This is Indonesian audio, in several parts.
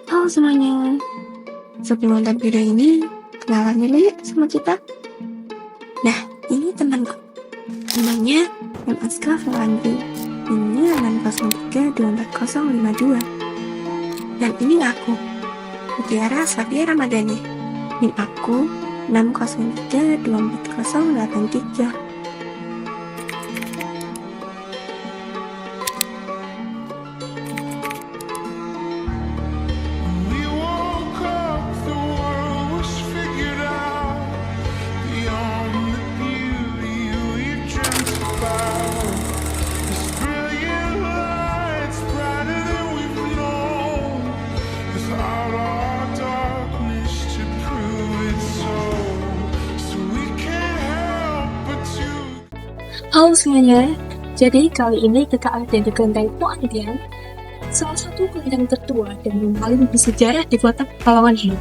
Halo semuanya, sebelum nonton video ini, kenalan dulu yuk sama kita. Nah, ini temanku. Namanya M. Aska Felandri. Ini 603-24052. Dan ini aku, Mutiara Safia Ramadhani. NIM aku 603-24083. Halo semuanya, jadi kali ini kita ada di kelenteng Poantian, salah satu kelenteng tertua dan yang paling bersejarah di kota Pekalongan ini.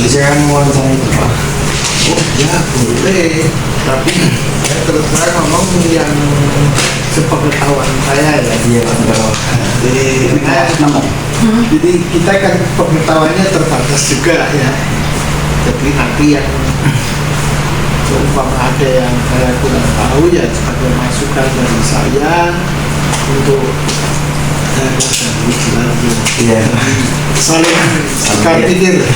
Saya kan wawancara itu Pak. Oh ya boleh, tapi saya terus terang ngomong yang sepengetahuan saya ya. Iya Pak. Jadi kita kan pengetahuannya terbatas juga ya. Jadi nanti yang umpama ada yang saya kurang tahu ya sebagai masukan dari saya untuk Iya. saling tukar pikir. Itu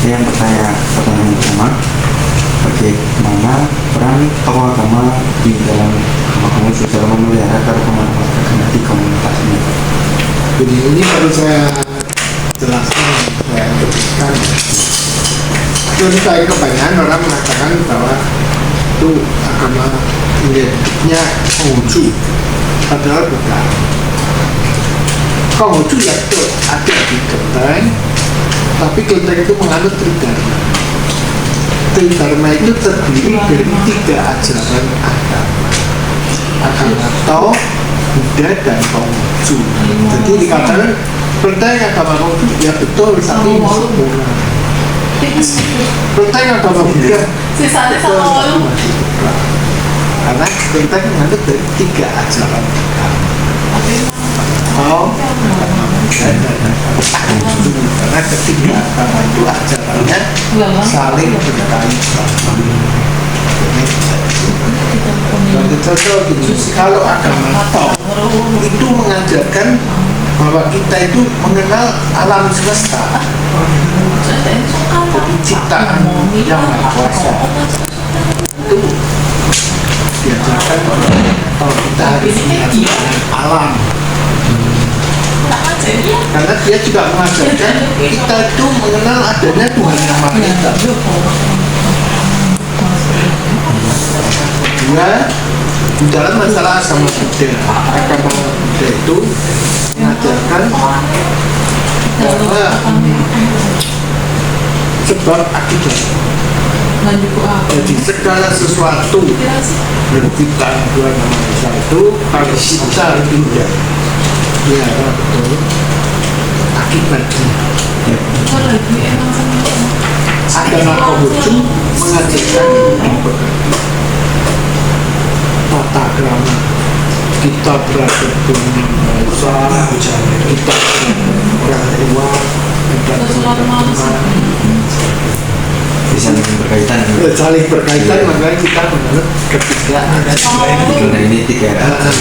yang pertanyaan pertama, bagaimana peran tokoh agama di dalam komunitas dalam memelihara kerukunan warga di komunitasnya? Jadi ini baru saya jelaskan, saya teruskan. Jadi saya kebanyakan orang mengatakan bahwa itu agama identiknya Konghucu, padahal bukan. Konghucu ya itu ada di kelenteng, tapi kelenteng itu menganut Tridharma. Tridharma itu terdiri dari 3 ajaran agama Tao, Buddha, dan Konghucu. Jadi dikatakan kelenteng agama Konghucu ya betul, tapi sempurna. Kelenteng agama Buddha karena kelenteng menganut dari 3 ajaran agama. Tao, Buddha, dan Konghucu. Karena ketiga agama itu ajarannya saling berkaitan. Bagi contoh gini, kalau agama Tao itu mengajarkan bahwa kita itu mengenal alam semesta, jadi ciptaan yang Maha Kuasa. Itu diajarkan kalau kita harus melihat dengan alam, karena dia juga mengajarkan kita itu mengenal adanya Tuhan yang Maha Esa. Kedua, di dalam masalah agama Buddha itu mengajarkan bahwa sebab akibat. Jadi segala sesuatu berkaitan Tuhan yang Maha Esa itu kalau kita tidak ya betul akibatnya. Agama Konghucu mengajarkan tata krama, kita berada Tuhan yang Maha Esa, kita orang tua, kita teman-teman Bisa berkaitan. saling berkaitan, makanya kita menurut ketiga ada Karena ini 3 ada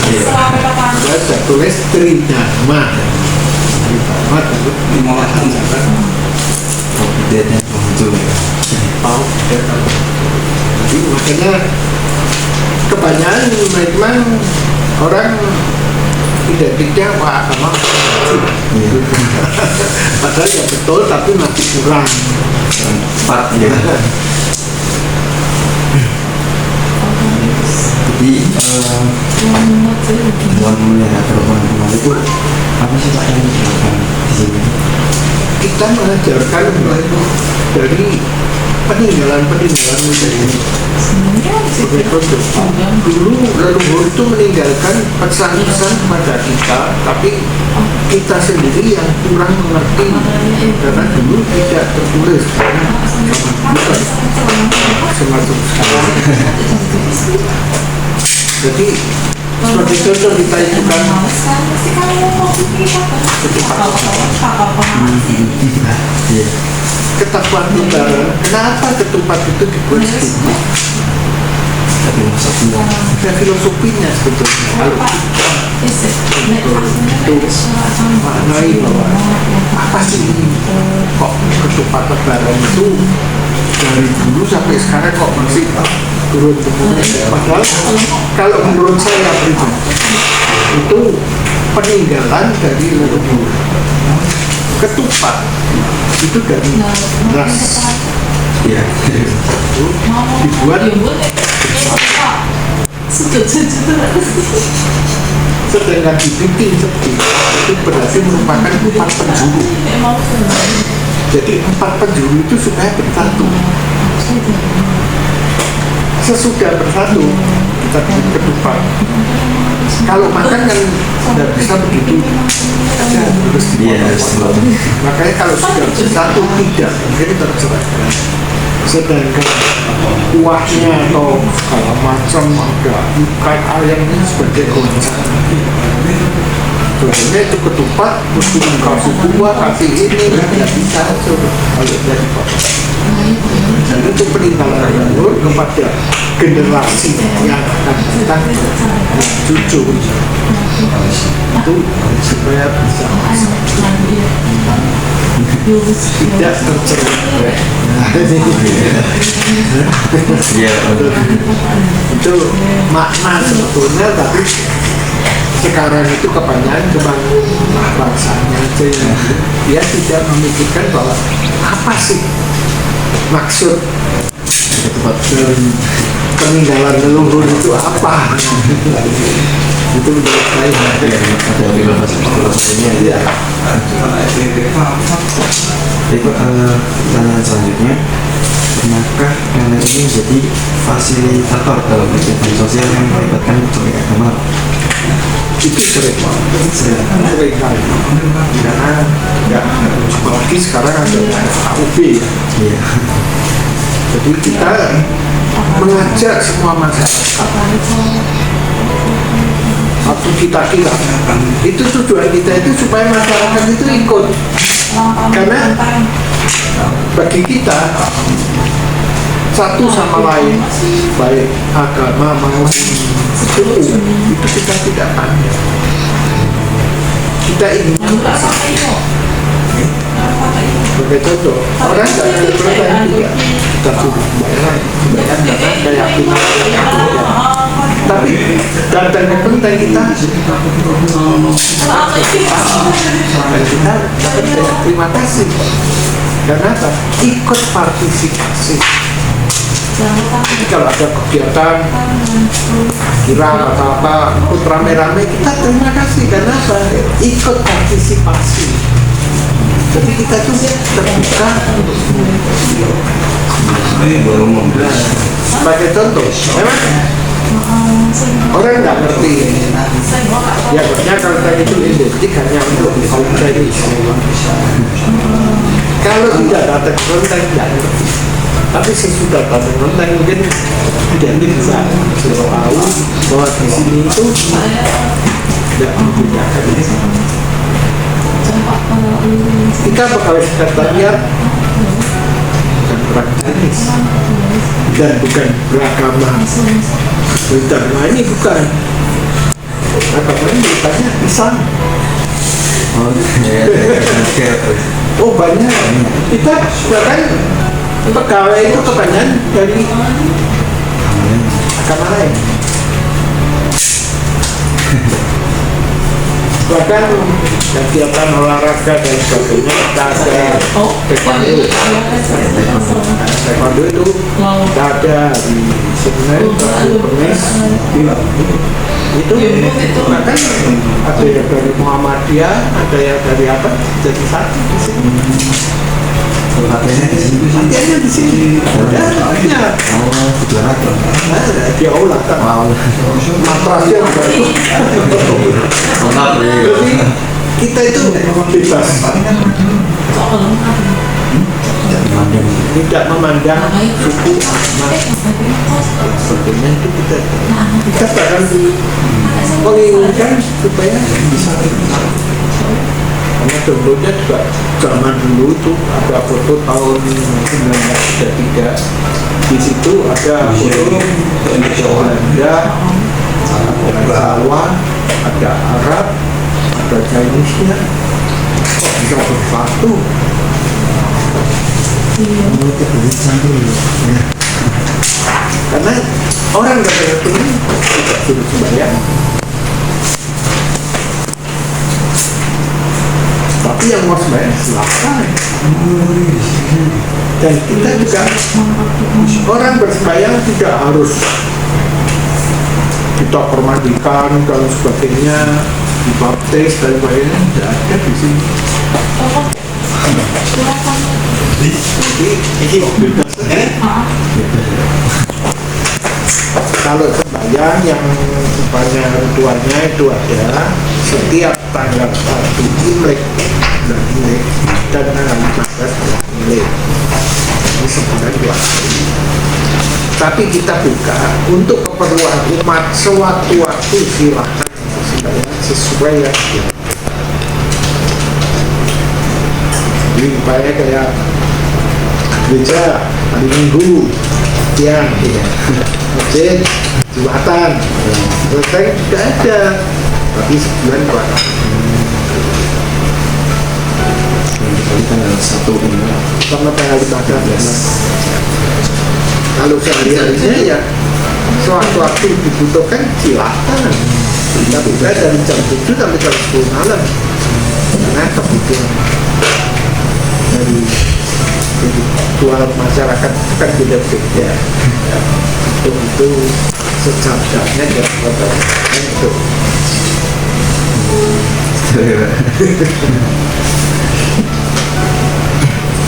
tulis Tridharma. Tridharma itu 5 ajaran Bedanya Konghucu. Tao, Buddha, makanya kebanyakan memang orang identiknya wah agama padahal ya betul tapi masih kurang Pak ya. Jadi dalam memelihara kerukunan itu apa sih Pak yang dilakukan di sini? kita mengajarkan dari peninggalan dari sebagai produk. Dulu leluhur itu meninggalkan pesan-pesan kepada kita, tapi kita sendiri yang kurang mengerti karena dulu tidak tertulis bukan semacam sekarang. Jadi sebagai contoh kita itu kan ketupat utara. Kenapa ketupat itu dibuat seperti ada filosofinya sebetulnya. Kalau kita maknai bahwa apa sih ini kok ketupat lebaran itu dari dulu sampai sekarang kok masih turun temurun. Padahal kalau menurut saya pribadi itu peninggalan dari leluhur. Ketupat itu dari beras Iya. dibuat sedangkan dibikin seperti itu berarti merupakan 4 penjuru. Jadi 4 penjuru itu supaya bersatu. Sesudah bersatu kita bikin ketupat. Kalau makan kan tidak bisa begitu aja terus dipotong. Makanya kalau sudah bersatu tidak mungkin tercerahkan. Sedangkan kuahnya atau segala macam ada ikan ayam ini sebagai goncang. Sebenarnya itu ketupat terus kasih buah kasih ini tidak bisa kalau dari potong. Dan itu peninggalan leluhur kepada generasi yang akan datang cucu itu supaya bisa tidak tercerai. Iya. Itu makna sebetulnya, tapi sekarang itu kebanyakan cuma bahasanya aja yang dia tidak memikirkan bahwa apa sih maksud dari peninggalan leluhur itu apa. Itu menurut saya Ada filosofinya ya. Itu pertanyaan selanjutnya, pernahkah kalian ini menjadi fasilitator dalam kegiatan sosial yang melibatkan berbagai agama? itu sering kali karena nggak apalagi sekarang ada AUB ya. Iya. Jadi kita mengajak semua masyarakat atau kita itu tujuan kita itu supaya masyarakat itu ikut, karena bagi kita satu sama lain baik agama maupun suku itu kita tidak pandang. Kita ingin sebagai contoh orang datang ke kelenteng juga kita suruh bayar karena keyakinan, tapi datang ke kelenteng kita dapat terima kasih karena apa? Ikut partisipasi. Jadi kalau ada kegiatan kirap atau apa ikut rame-rame kita terima kasih karena apa? Ikut partisipasi. Jadi kita tuh terbuka sebagai contoh. Memang orang nggak ngerti ya, banyak kalau tadi itu identik hanya untuk kaum Chinese. Kalau tidak datang ke kelenteng tidak ngerti, tapi sesudah datang ke kelenteng mungkin identik bisa tahu bahwa di sini itu tidak membedakan. Kita pegawai sekretariat bukan orang Chinese dan bukan beragama Buddha, ini bukan agamanya beritanya Islam. Oh iya. Oh banyak. Kita bahkan pegawai itu kebanyakan dari kamar lain. Bahkan kegiatan olahraga dan sebagainya kita ada taekwondo. Taekwondo itu kita ada di Senin, Kamis, itu bahkan ada yang dari Muhammadiyah, ada yang dari apa, jadi satu di sini. Latihannya di sini. Ada. Dia olah kan. Matrasnya baru. Jadi kita itu bebas. Tidak memandang suku, agama, sebagainya itu kita bahkan menginginkan supaya bisa. Karena contohnya juga zaman dulu itu ada foto tahun 1933, di situ ada foto Belanda, ada Jawa, ada Arab, ada Chinese-nya, kok bisa bersatu? Karena orang datang ke sini tidak suruh sembahyang, tapi yang mau sembahyang silakan. Dan kita juga orang bersembahyang tidak harus kita permandikan dan sebagainya, dibaptis dan sebagainya, tidak ada di sini. Ini bebas. Kalau sembahyang yang rupanya ritualnya itu ada setiap tanggal 1 Imlek dan Imlek dan tanggal 15 Imlek. Ini sebenarnya 2 hari. Tapi kita buka untuk keperluan umat sewaktu-waktu, silahkan sembahyang sesuai yang dilakukan. Jadi upaya kayak gereja hari Minggu siang, masjid Jumatan, selesai tidak ada, tapi sebulan Pak. Tanggal 1 ini Sama tanggal 15. Kalau sehari-harinya ya sewaktu-waktu dibutuhkan silakan. Kita buka dari jam 7 sampai jam 10 malam. Karena kebutuhan dari ritual masyarakat kan beda-beda. Itu sejam-jamnya dan itu.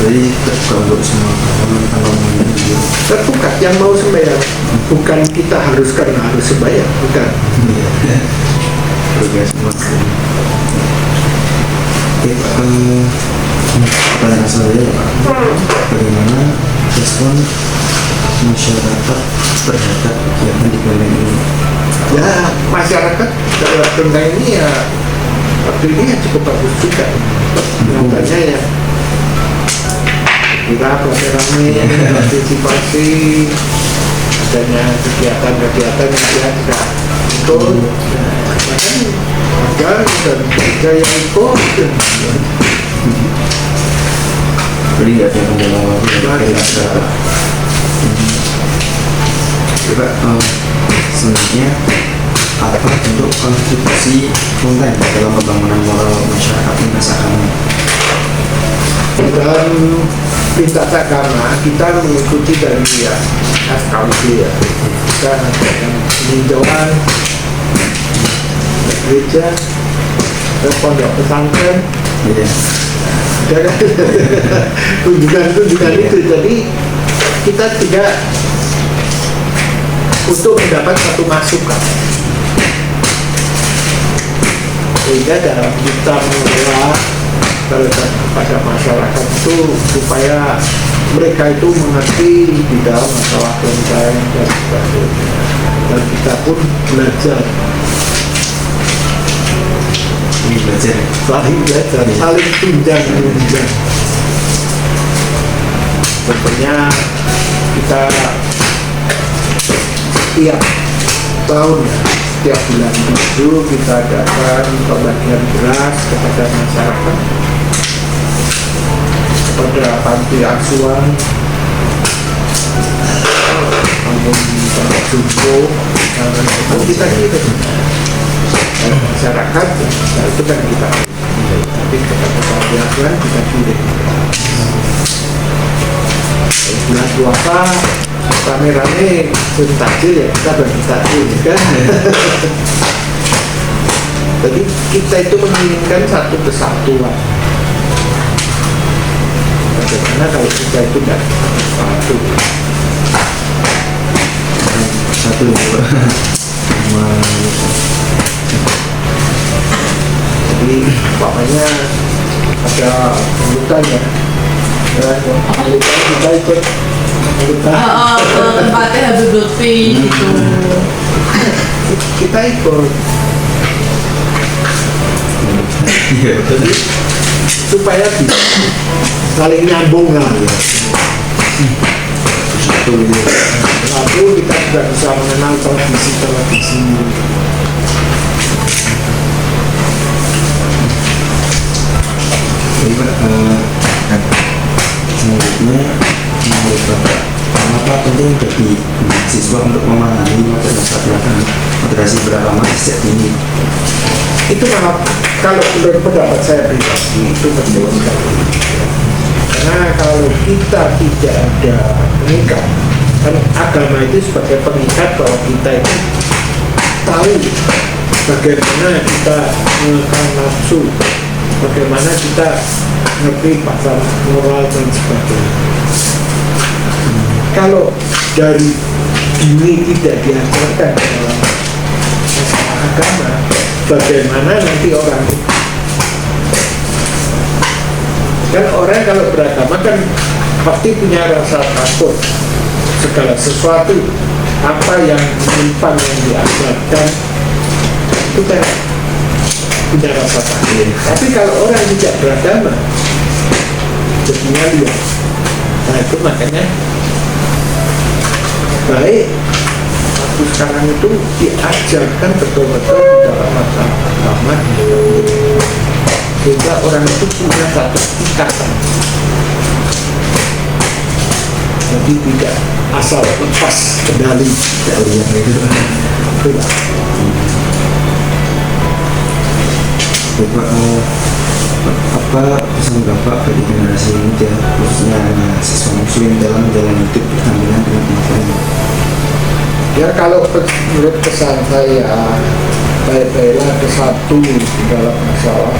Jadi terbuka untuk semua kalau Terbuka yang mau sembahyang, bukan kita harus karena harus sembahyang, bukan. terbuka semua. Oke Pak, pertanyaan saya ya Pak, bagaimana respon masyarakat terhadap kegiatan di kelenteng ini? Ya masyarakat dalam kelenteng ini ya waktu ini ya cukup bagus juga. Namanya ya kita rame-rame partisipasi, adanya kegiatan-kegiatan yang dia tidak ikut, bahkan dan juga yang ikut. Jadi nggak ada kendala lagi masyarakat. Coba sebenarnya apa bentuk kontribusi konten dalam pembangunan moral masyarakat di masa kami? Dan lintas agama kita mengikuti dari ya FKUD ya, kita adakan peninjauan gereja, pondok pesantren, dan kunjungan-kunjungan itu. Jadi kita tidak untuk mendapat satu masukan, sehingga dalam kita mengelola pada masyarakat itu supaya mereka itu mengerti di dalam masalah kelenteng dan sebagainya, dan kita pun belajar saling tunjang menunjang. Tentunya kita setiap tahun setiap bulan itu kita adakan pembagian beras kepada masyarakat, kepada panti asuhan, bangun tempat jumbo, kita masyarakat ya itu kan kita tapi kepada kita kirim. Bulan puasa rame-rame takjil ya kita bagi takjil kan. Jadi kita itu menginginkan satu kesatuan. Bagaimana kalau kita itu tidak satu? Satu Jadi makanya ada sambutan ya. Kita ikut tempatnya Habib Lutfi gitu. Kita ikut. Jadi supaya bisa saling nyambung lah ya. satu Lalu kita juga bisa mengenal tradisi. Jadi Pak, selanjutnya menurut Bapak, kenapa penting bagi mahasiswa untuk memahami materi pelajaran moderasi beragama sejak ini? Itu kalau menurut pendapat saya pribadi itu penting sekali. Karena kalau kita tidak ada pengikat, kan agama itu sebagai pengikat bahwa kita itu tahu bagaimana kita mengekang nafsu, bagaimana kita ngerti pasal moral dan sebagainya. Kalau dari dini tidak diajarkan dalam masalah agama, bagaimana nanti orang kan orang kalau beragama kan pasti punya rasa takut segala sesuatu apa yang menyimpang yang diajarkan itu kan punya rasa takut. Tapi kalau orang tidak beragama jadinya lihat. Nah itu makanya baik waktu sekarang itu diajarkan betul-betul dalam masalah agama sehingga orang itu punya satu ikatan. Jadi tidak asal lepas kendali dari yang itu. Itulah. Bapak, apa pesan Bapak bagi generasi muda, khususnya siswa muslim dalam menjalani hidup berdampingan dengan pemahaman? Ya kalau menurut pesan saya, baik-baiklah bersatu di dalam masalah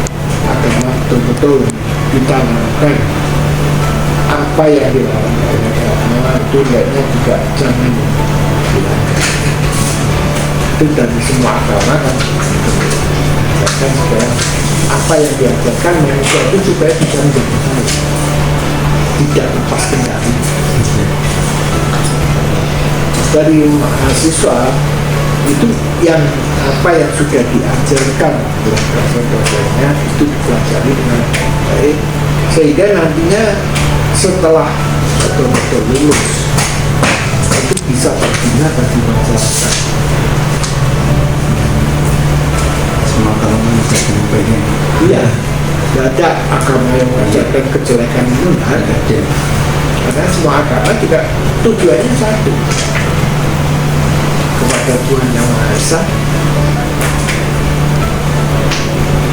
agama betul-betul ditanamkan apa yang dilarang oleh agama itu lainnya juga jangan dilanggar. Itu dari semua agama kan supaya apa yang diajarkan manusia itu supaya bisa menjadi baik, tidak lepas kendali. Dari mahasiswa itu yang apa yang sudah diajarkan dalam dosen-dosennya itu dipelajari dengan baik sehingga nantinya setelah betul-betul lulus itu bisa berguna bagi masyarakat. Semua kalau mengajarkan yang baiknya. Iya, tidak ada agama yang mengajarkan kejelekan itu tidak ada. Karena semua agama juga tujuannya satu, kepada Tuhan Yang Maha Esa.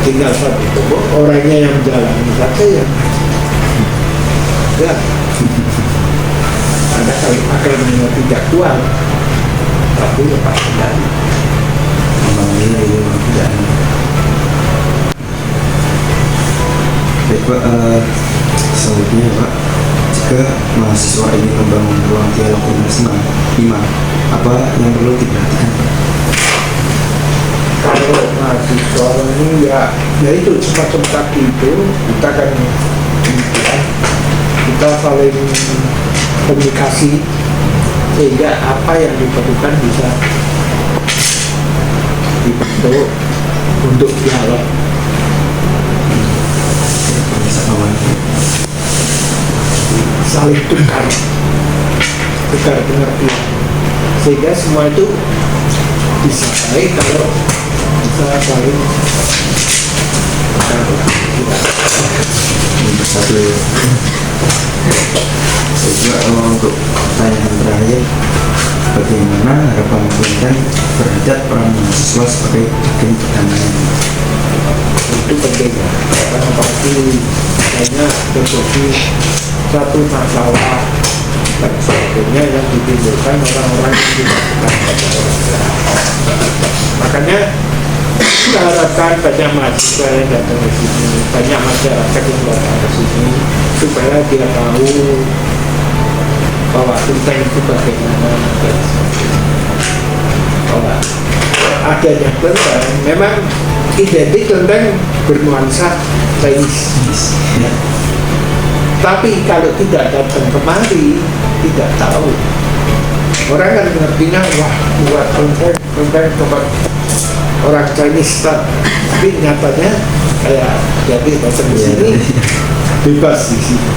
Tinggal satu tubuh, orangnya yang menjalani saja ya. Ada kalau agamanya tidak kuat, tapi lepas kendali. Membangunnya itu tidak. Baik Pak, selanjutnya Pak, jika mahasiswa ini membangun ruang dialog iman, apa yang perlu diperhatikan? Kalau mahasiswa ini ya itu semacam tadi itu kita kan kita saling komunikasi sehingga apa yang diperlukan bisa dibentuk untuk dialog. Saling tukar pengertian sehingga semua itu bisa baik kalau bisa saling Satu saya juga untuk pertanyaan terakhir, bagaimana harapan kelenteng terhadap peran mahasiswa sebagai agen perdamaian? Itu penting ya, karena pasti banyak terjadi satu masalah dan sebagainya yang ditimbulkan orang-orang yang tidak pada orang. Makanya kita harapkan banyak mahasiswa yang datang ke sini, banyak masyarakat yang datang ke sini supaya dia tahu bahwa kelenteng itu bagaimana dan sebagainya. Bahwa adanya kelenteng memang identik kelenteng bernuansa Chinese. Ya. Tapi kalau tidak datang kemari, tidak tahu. Orang kan mengertinya, wah buat kelenteng tempat orang Chinese, tapi nyatanya kayak jadi datang di sini bebas di sini.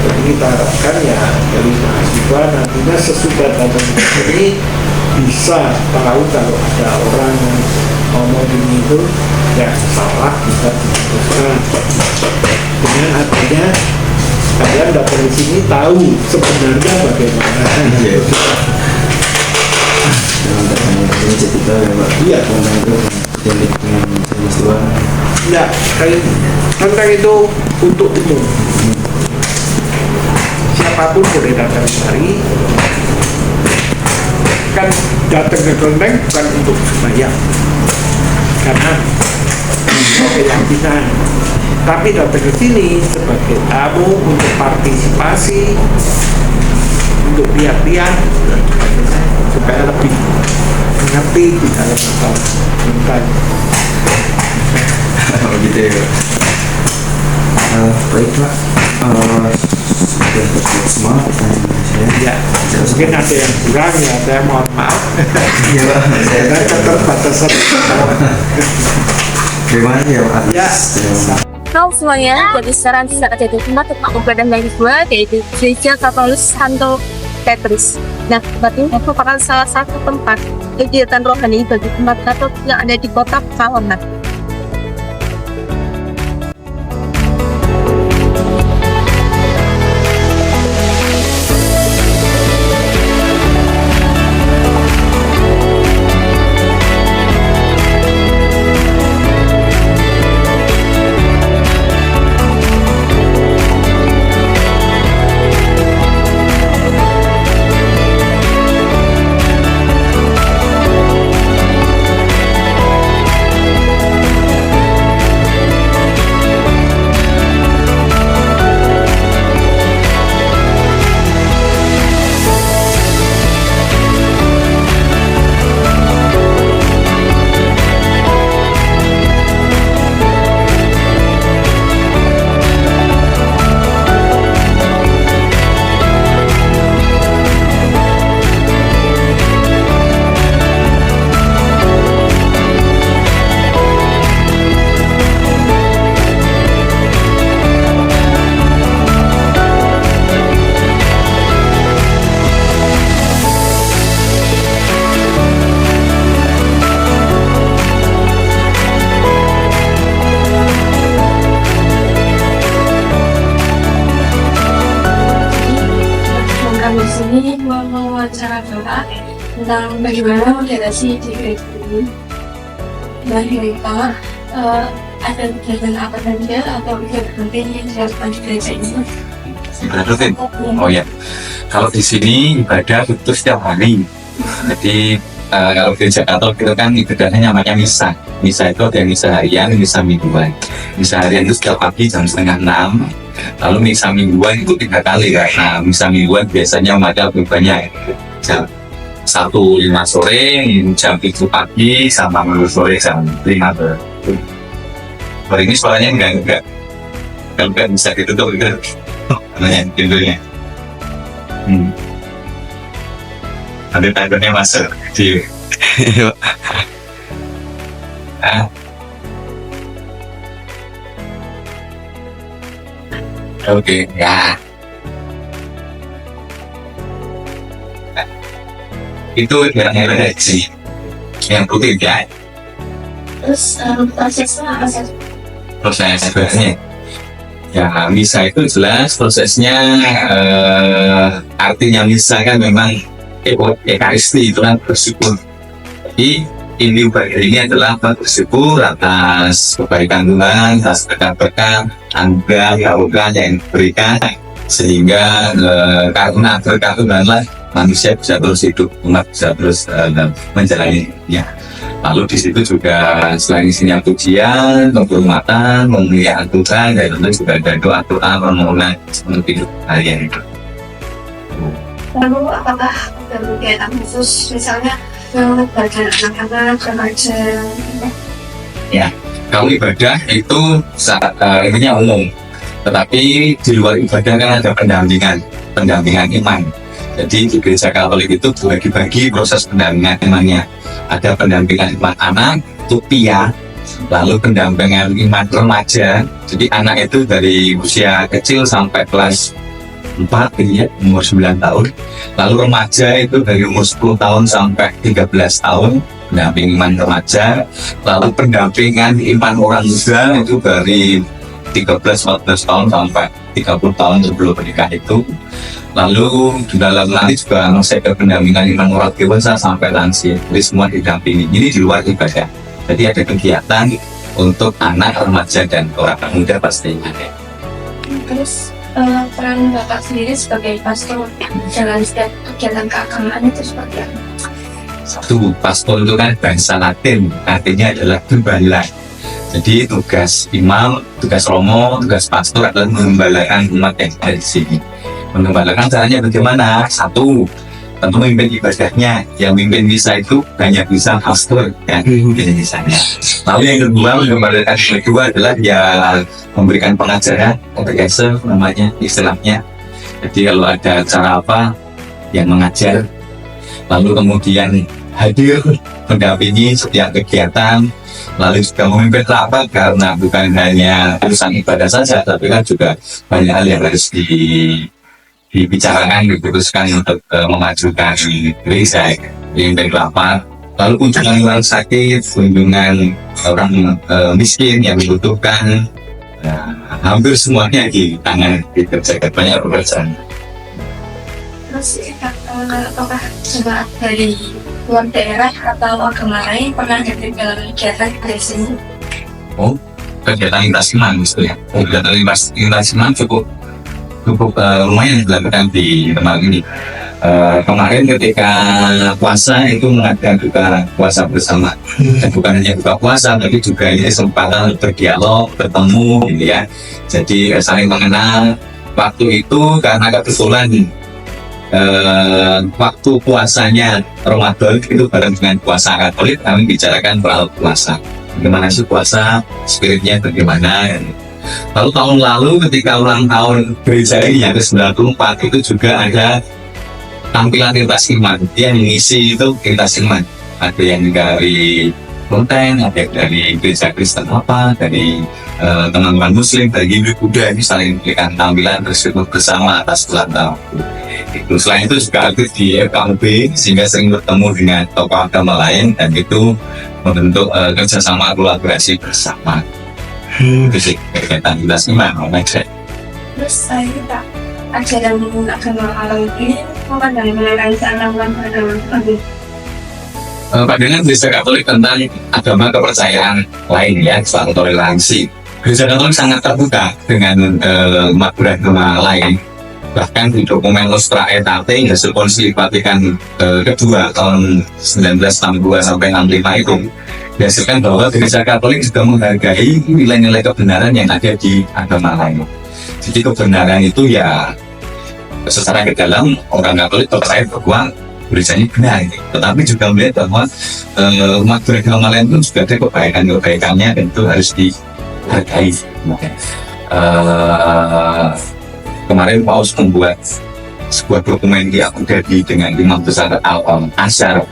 Jadi kita harapkan ya dari mahasiswa nantinya sesudah datang ke sini bisa tahu kalau ada orang yang ngomong ini itu yang salah bisa diputuskan. Dengan adanya kalian datang ke sini tahu sebenarnya bagaimana. Dengan datangnya ini jadi tahu ya Pak. Iya. Kelenteng itu identik dengan peristiwa. Ya, kayak kelenteng itu untuk umum. Siapapun boleh datang kemari. Kan datang ke kelenteng bukan untuk sembahyang, karena keyakinan. Tapi datang ke sini sebagai tamu untuk partisipasi, untuk lihat-lihat, supaya lebih mengerti di dalam masalah kelenteng. Begitu ya Pak. Baik Pak, sudah terjawab semua pertanyaan saya. Ya, mungkin ada yang kurang ya, saya mohon maaf. Iya Pak, Karena keterbatasan. Gimana ya Pak? Ya, Halo semuanya, jadi sekarang saya akan jadi tempat tentang keberadaan dari gua, yaitu Gereja Katolik Santo Petrus. Nah, tempat ini merupakan salah satu tempat kegiatan rohani bagi umat Katolik yang ada di kota Pekalongan. Ini mewawancara Bapak tentang bagaimana moderasi di gereja ini. Dan Bapak ada kegiatan apa saja atau kegiatan penting yang dilakukan di gereja ini? Ibadah rutin. Oh ya, kalau di sini ibadah itu setiap hari. Jadi kalau gereja Katolik itu kan ibadahnya namanya misa. Misa itu ada misa harian, misa mingguan. Misa harian itu setiap pagi jam 5:30. Lalu misa mingguan itu 3 kali ya. Nah, misa mingguan biasanya umatnya lebih banyak. Jam 1:05 sore, jam 7 pagi, sama 10 sore jam 5. Hari ini suaranya enggak. Kalau kan bisa ditutup gitu. Namanya pintunya. Ada tandanya masuk di. Oke, ya. Itu yang sih, yang rutin ya. Terus prosesnya apa sih? Proses sebenarnya Ya, misa itu jelas prosesnya, artinya misa kan memang ekaristi, itu kan bersyukur. Jadi ini bagian ini adalah bersyukur atas kebaikan Tuhan, atas berkat-berkat, anugerah, karunia yang diberikan, sehingga karena berkat Tuhan lah manusia bisa terus hidup, umat bisa terus menjalani hidupnya. Lalu di situ juga selain isinya pujian, penghormatan, memuliakan Tuhan, dan tentu juga ada doa-doa permohonan untuk hidup harian itu. Lalu apakah ada kegiatan khusus misalnya bagi anak-anak, remaja? Ya, kalau ibadah itu intinya umum, tetapi di luar ibadah kan ada pendampingan iman. Jadi di gereja Katolik itu dibagi proses pendampingan imannya. Ada pendampingan iman anak, itu PIA, lalu pendampingan iman remaja. Jadi anak itu dari usia kecil sampai kelas 4, ya, umur 9 tahun. Lalu remaja itu dari umur 10 tahun sampai 13 tahun, pendamping iman remaja. Lalu pendampingan iman orang muda itu dari 13-14 tahun sampai 30 tahun sebelum menikah itu. Lalu di dalam nanti juga saya ke pendampingan iman orang dewasa sampai lansia. Jadi semua didampingi. Ini di luar ibadah. Jadi ada kegiatan untuk anak, remaja, dan orang muda pastinya. Terus peran Bapak sendiri sebagai pastor dalam setiap kegiatan keagamaan itu seperti apa? Satu, pastor itu kan bahasa Latin, artinya adalah gembala. Jadi tugas imam, tugas romo, tugas pastor adalah mengembalakan umat yang ada di sini. Mengembalakan caranya bagaimana? Satu, tentu memimpin ibadahnya. Yang memimpin misa itu banyak bisa pastor yang memimpin misanya. Lalu yang kedua, mengembalakan yang kedua adalah ya memberikan pengajaran, katekese namanya istilahnya. Jadi kalau ada acara apa yang mengajar, lalu kemudian hadir mendampingi setiap kegiatan, lalu juga memimpin rapat karena bukan hanya urusan ibadah saja, tapi kan juga banyak hal yang harus dibicarakan, diputuskan untuk memajukan gereja, memimpin rapat. Lalu kunjungan orang sakit, kunjungan orang miskin yang membutuhkan, hampir semuanya di tangan dikerjakan, banyak pekerjaan. Terus apakah jemaat dari luar daerah atau agama lain pernah hadir dalam kegiatan di sini? Oh, kegiatan lintas iman gitu ya. Kegiatan lintas iman cukup lumayan dilakukan di tempat ini. Kemarin ketika puasa itu mengadakan juga puasa bersama, dan bukan hanya buka puasa tapi juga ini kesempatan untuk berdialog, bertemu gitu ya. Jadi saling mengenal. Waktu itu karena kebetulan waktu puasanya Ramadan itu bareng dengan puasa Katolik, kami bicarakan soal puasa. Bagaimana sih puasa, spiritnya bagaimana. Lalu tahun lalu ketika ulang tahun gereja ini yang ke-94 itu juga ada tampilan lintas iman. Yang mengisi itu lintas iman. Ada yang dari Konten, ada yang dari gereja Kristen apa, dari teman-teman Muslim, dari Hindu, Buddha, ini saling memberikan tampilan bersyukur bersama atas ulang tahun. Selain itu juga aktif di FKUB sehingga sering bertemu dengan tokoh agama lain dan itu membentuk kerjasama kolaborasi bersama. Itu sih kegiatan lintas iman. Terus saya tak ajaran agama alam ini memandang merancang pandangan Gereja Katolik tentang agama kepercayaan lain ya, soal toleransi. Gereja Katolik sangat terbuka dengan umat beragama lain. Bahkan di dokumen Nostra Aetate hasil Konsili Vatikan kedua tahun 1962 sampai 65 itu dihasilkan bahwa Gereja Katolik juga menghargai nilai-nilai kebenaran yang ada di agama lain. Jadi kebenaran itu ya secara ke dalam orang Katolik percaya bahwa gerejanya benar, tetapi juga melihat bahwa umat beragama lain pun juga ada kebaikannya dan itu harus dihargai. Kemarin Paus membuat sebuah dokumen yang jadi dengan Imam Besar Al-Azhar.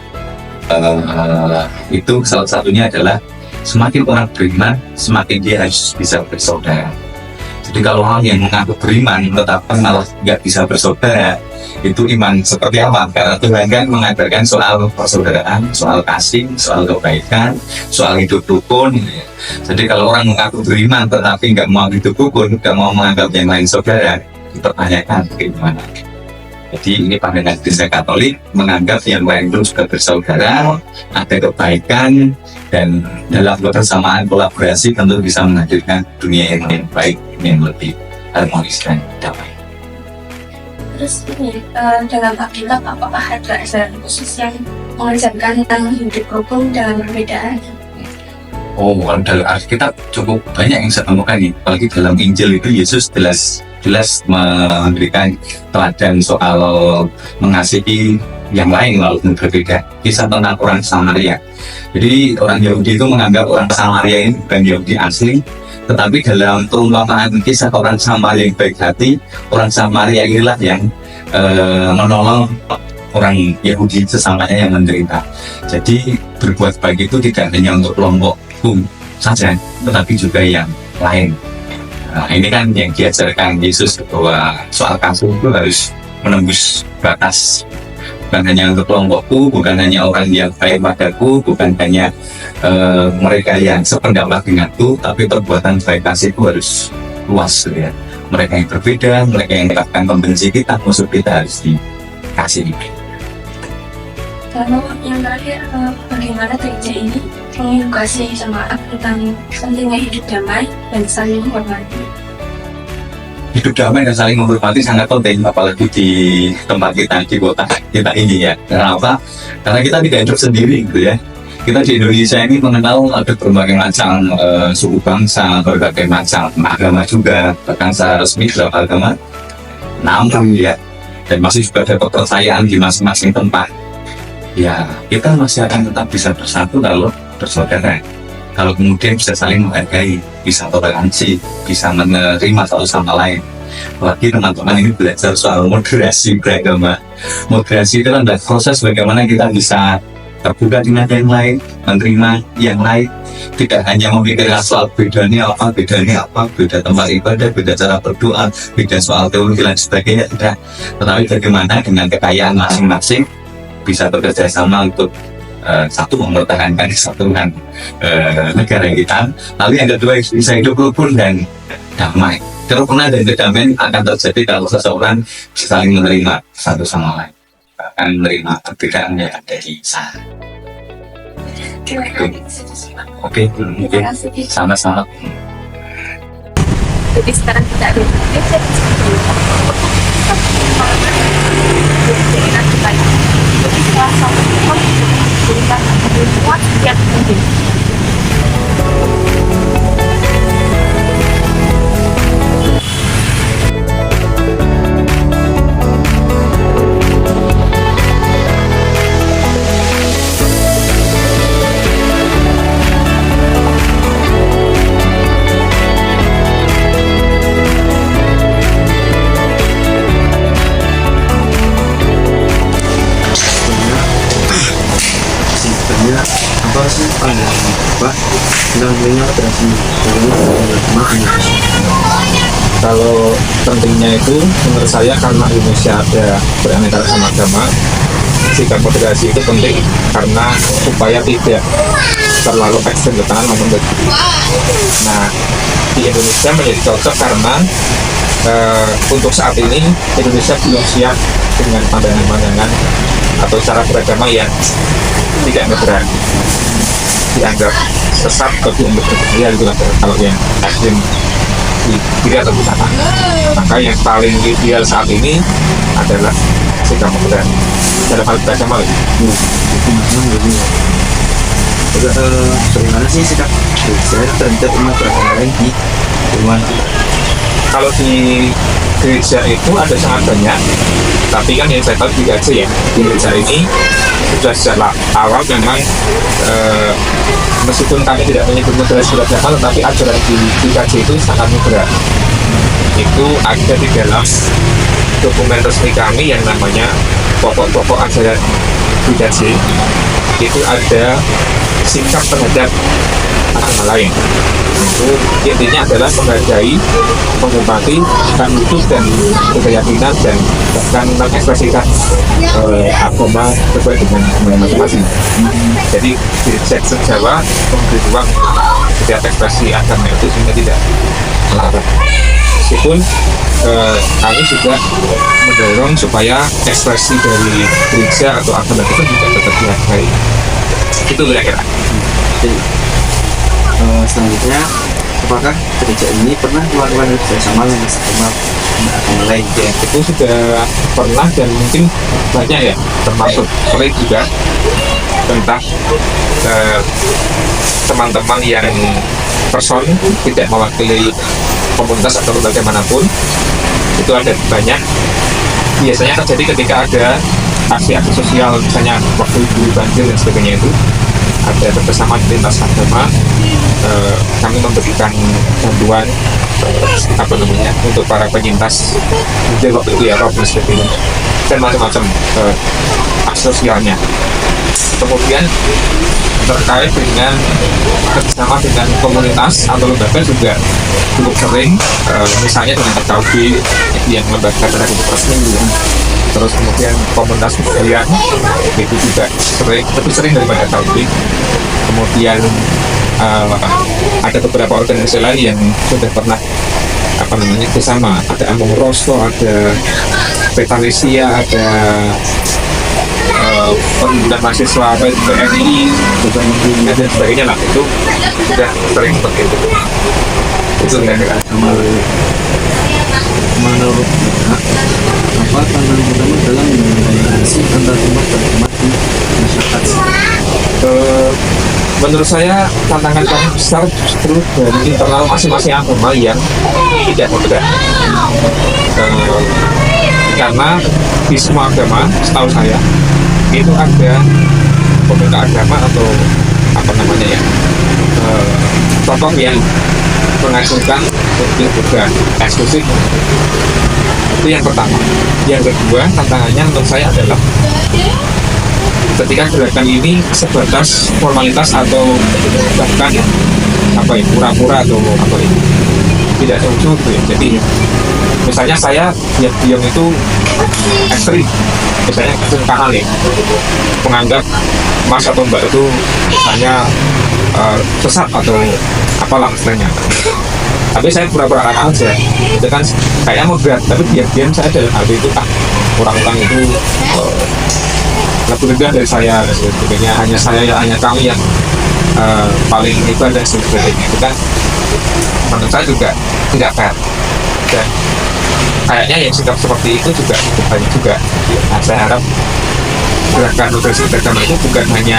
Itu salah satunya adalah semakin orang beriman, semakin dia harus bisa bersaudara. Jadi kalau orang yang mengaku beriman tetapi malah nggak bisa bersaudara, itu iman seperti apa? Karena Tuhan kan mengajarkan soal persaudaraan, soal kasih, soal kebaikan, soal hidup rukun. Jadi kalau orang mengaku beriman tetapi nggak mau hidup rukun, nggak mau menganggap yang lain saudara, dipertanyakan bagaimana. Jadi ini pandangan Gereja Katolik menganggap yang lain itu juga bersaudara, ada kebaikan, dan dalam kebersamaan kolaborasi tentu bisa menghadirkan dunia yang lebih baik, yang lebih harmonis dan damai. Terus ini dalam Alkitab apakah ada ajaran khusus yang mengajarkan tentang hidup rukun dalam perbedaan? Oh, kalau dalam Alkitab cukup banyak yang saya temukan nih. Apalagi dalam Injil itu Yesus jelas memberikan teladan soal mengasihi yang lain walaupun berbeda. Kisah tentang orang Samaria. Jadi orang Yahudi itu menganggap orang Samaria ini bukan Yahudi asli, tetapi dalam perumpamaan kisah orang Samaria yang baik hati, orang Samaria inilah yang menolong orang Yahudi sesamanya yang menderita. Jadi berbuat baik itu tidak hanya untuk kelompok saja, tetapi juga yang lain. Nah, ini kan yang diajarkan Yesus bahwa soal kasih itu harus menembus batas, bukan hanya untuk kelompokku, bukan hanya orang yang baik padaku, bukan hanya mereka yang sependapat denganku, tapi perbuatan baik kasih itu harus luas, ya. Mereka yang berbeda, mereka yang akan membenci kita, musuh kita harus dikasihi. Lalu yang terakhir, bagaimana gereja ini mengedukasi jemaat tentang pentingnya hidup damai dan saling menghormati? Hidup damai dan saling menghormati sangat penting, apalagi di tempat kita, di kota kita ini, ya. Karena apa? Karena kita tidak hidup sendiri, gitu ya. Kita di Indonesia ini mengenal ada berbagai macam suku bangsa, berbagai macam agama juga, bahkan secara resmi beberapa agama 6, ya. Dan masih juga ada kepercayaan di masing-masing tempat. Ya, kita masih akan tetap bisa bersatu kalau bersaudara. Kalau kemudian bisa saling menghargai, bisa toleransi, bisa menerima satu sama lain. Apalagi teman-teman ini belajar soal moderasi beragama. Moderasi itu adalah proses bagaimana kita bisa terbuka dengan yang lain, menerima yang lain, tidak hanya memikirkan soal bedanya apa, beda tempat ibadah, beda cara berdoa, beda soal teologi dan sebagainya, tidak. Tetapi bagaimana dengan kekayaan masing-masing bisa bekerja sama untuk satu mempertahankan kesatuan negara kita. Lalu yang kedua bisa hidup rukun dan damai. Kerukunan dan kedamaian akan terjadi kalau seseorang bisa saling menerima satu sama lain, bahkan menerima perbedaan yang ada di sana. Oke, mungkin sama-sama. Jadi sekarang kita ada gereja di sini. Jadi salah satu memberikan kuat yang penting. Apa sih pandangan Bapak tentang dunia literasi Kalau pentingnya itu menurut saya karena Indonesia ada beraneka ragam agama, sikap moderasi itu penting karena supaya tidak terlalu ekstrem ke kanan maupun ke kiri. Nah, di Indonesia menjadi cocok karena untuk saat ini Indonesia belum siap dengan pandangan-pandangan atau cara beragama yang tidak moderat, dianggap sesat atau dianggap berbahaya gitu lah kalau yang ekstrem di kiri atau di kanan. Maka yang paling ideal saat ini adalah sikap moderat dalam hal beragama lagi. Bagaimana sih sikap gereja terhadap umat beragama lain di lingkungan? Kalau di gereja itu ada sangat banyak, tapi kan yang saya tahu di GKJ ya, di gereja ini sudah sejak awal memang meskipun kami tidak menyebut moderasi beragama, tetapi ajaran di GKJ itu sangat moderat. Itu ada di dalam dokumen resmi kami yang namanya pokok-pokok ajaran GKJ. itu ada sikap terhadap agama lain. Itu intinya adalah menghargai, menghormati dan hidup dan keyakinan dan bahkan mengekspresikan agama sesuai dengan masing-masing. Jadi di seksi Jawa memberi ruang setiap ekspresi agama itu sehingga tidak melarang. Meskipun kami juga mendorong supaya ekspresi dari gereja atau agama itu juga tetap dihargai. Itu kira-kira. Jadi, selanjutnya, apakah gereja ini pernah melakukan kerjasama dengan sesama agama lain? Ya, itu sudah pernah dan mungkin banyak ya, termasuk sering juga tentang teman-teman yang person tidak mewakili komunitas atau lembaga manapun. Itu ada banyak. Biasanya terjadi ketika ada aksi-aksi sosial, misalnya waktu dulu banjir dan sebagainya, itu ada bersama lintas agama. Kami memberikan bantuan untuk para penyintas banjir waktu itu ya, rob dan sebagainya, dan macam-macam aksi sosialnya. Kemudian terkait dengan kerjasama dengan komunitas atau lembaga juga cukup sering, misalnya dengan FKUB yang lembaga tenaga resmi, terus kemudian komunitas budaya itu juga sering, lebih sering daripada FKUB. Kemudian ada beberapa organisasi lain yang sudah pernah bersama, ada Among Rosto, ada Petalesia, ada perhimpunan mahasiswa PNI dan sebagainya lah. Itu sudah sering seperti itu. Itu kira-kira. Menurut apa tantangan utama dalam mengatasi antar umat berumat di masyarakat? Menurut saya tantangan paling besar justru dari internal masing-masing agama yang tidak bergerak. Karena di semua agama, setahu saya, itu ada pemuka agama atau tokoh yang mengajukan untuk juga eksklusif. Itu yang pertama. Yang kedua, tantangannya menurut saya adalah ketika gerakan ini sebatas formalitas atau bahkan pura-pura atau tidak sungguh gitu ya. Jadi misalnya saya diam itu ekstrim, misalnya ekstrim kanan ya, menganggap mas atau mbak itu misalnya sesat atau apalah istilahnya. Tapi saya pura-pura kanan aja, itu kan kayaknya moderat, tapi diam-diam saya dalam hati itu orang-orang itu lebih rendah dari saya dan sebagainya, hanya kami yang paling hebat dan sebagainya. Itu kan menurut saya juga tidak fair, dan kayaknya yang sikap seperti itu juga banyak juga. Nah, saya harap gerakan moderasi beragama itu bukan hanya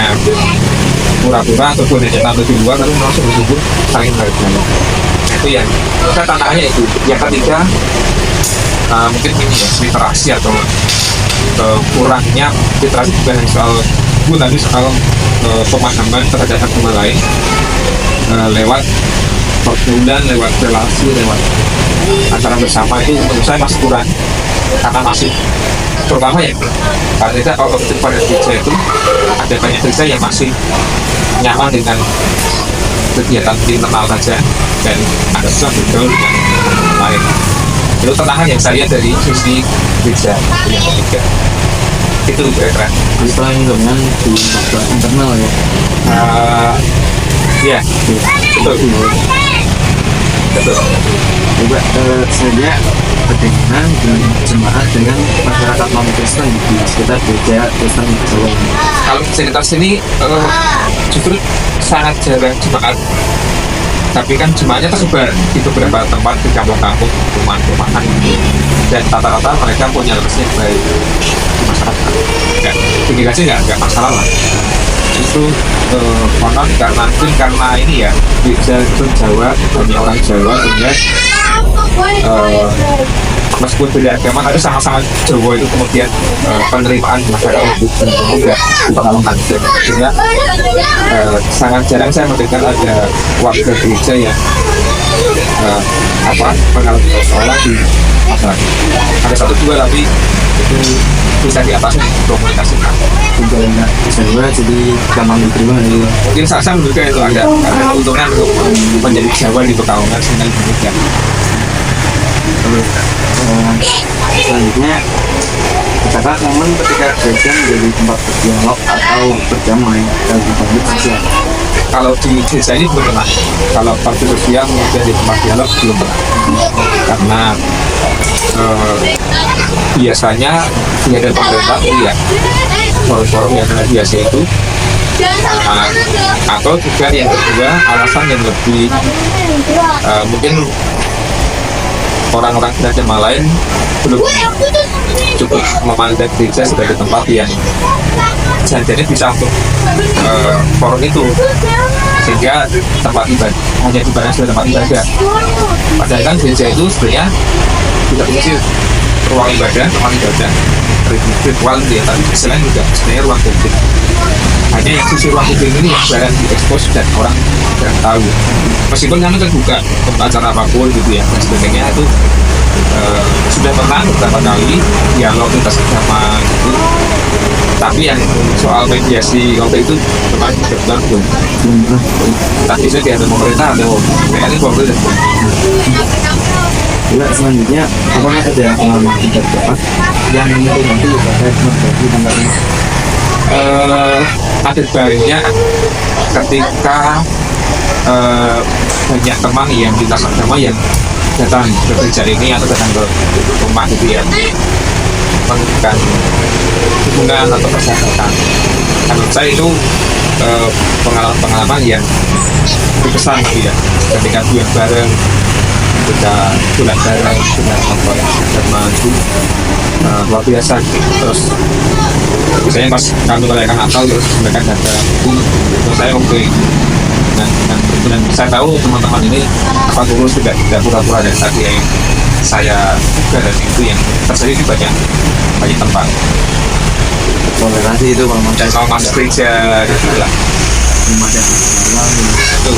pura-pura atau hanya tampil di luar, tapi memang sungguh-sungguh saling menghargai. Itu yang saya tantangannya itu. Yang ketiga mungkin ini ya, literasi atau kurangnya literasi bukan hanya soal tadi soal pemahaman terhadap agama lain lewat pergaulan, lewat relasi, lewat acara bersama, itu menurut saya masih kurang, karena masih terutama ya karena kita kalau pada gereja itu ada banyak gereja yang masih nyaman dengan kegiatan internal saja dan ada susah bergaul dengan lain. Itu tantangan yang saya dari sisi gereja yang ketiga. Itu kira-kira. Setelah dengan di faktor internal ya. Ya, betul. Coba saja bagaimana dengan jemaat dengan masyarakat non Kristen di sekitar gereja Kristen Jawa. Kalau sekitar sini justru sangat jarang jemaat. Tapi kan jemaatnya tersebar di beberapa tempat di kampung-kampung, perumahan-perumahan, dan rata-rata mereka punya relasi yang baik di masyarakat. Komunikasi nggak masalah lah. Justru konon karena ini ya gereja itu Jawa, banyak orang Jawa, sehingga meskipun beda agama tapi sama-sama Jawa itu kemudian penerimaan masyarakat juga diperlakukan. Sehingga sangat jarang saya mendengar ada warga gereja yang mengalami persoalan di masyarakat. Ada satu dua tapi itu bisa diatasi komunikasikan. Jalannya saya jadi gampang diterima gitu. Mungkin Sasam juga itu ada keuntungan untuk menjadi Jawa di Pekalongan dengan demikian. Terus selanjutnya apakah momen ketika gereja menjadi tempat berdialog atau berdamai dalam konflik sosial? Kalau di desa ini belum pernah. Kalau konflik sosial kemudian di tempat dialog belum pernah. Karena biasanya ada pemerintah ya forum-forum yang biasa itu atau juga yang kedua alasan yang lebih mungkin orang-orang beragama lain belum cukup memandang gereja sebagai tempat yang jadi bisa untuk forum itu, sehingga tempat ibadah hanya dibayar sebagai tempat ibadah. Padahal kan gereja itu sebenarnya tidak fungsi ruang ibadah, ritual dia, tapi selain juga sebenarnya ruang publik. Hanya yang sisi ruang publik ini yang jarang diekspos dan orang jarang tahu. Meskipun kami terbuka untuk acara apapun gitu ya, dan sebagainya itu sudah pernah beberapa kali dialog lintas agama gitu. Tapi yang soal mediasi waktu itu memang benar belum. Tapi saya diambil pemerintah atau ini waktu itu. Juga selanjutnya apakah ada pengalaman tingkat cepat yang nanti terkait menjadi tanggapan? Ada banyak ketika banyak teman yang lintas agama yang datang ke gereja ini atau datang ke rumah gitu ya, menunjukkan hubungan atau persahabatan. Menurut saya itu pengalaman-pengalaman yang berkesan gitu ya, ketika bulan bareng, ketika bulan bareng dengan kelompok agama itu luar biasa gitu. Terus misalnya pas kami merayakan Natal terus mereka datang, terus saya oke. Dan saya tahu teman-teman ini apa tulus tidak pura-pura dari tadi yang saya juga, dan itu yang terjadi di banyak tempat. Toleransi itu kalau Dan kalau masuk gereja gitu lah. ada Itu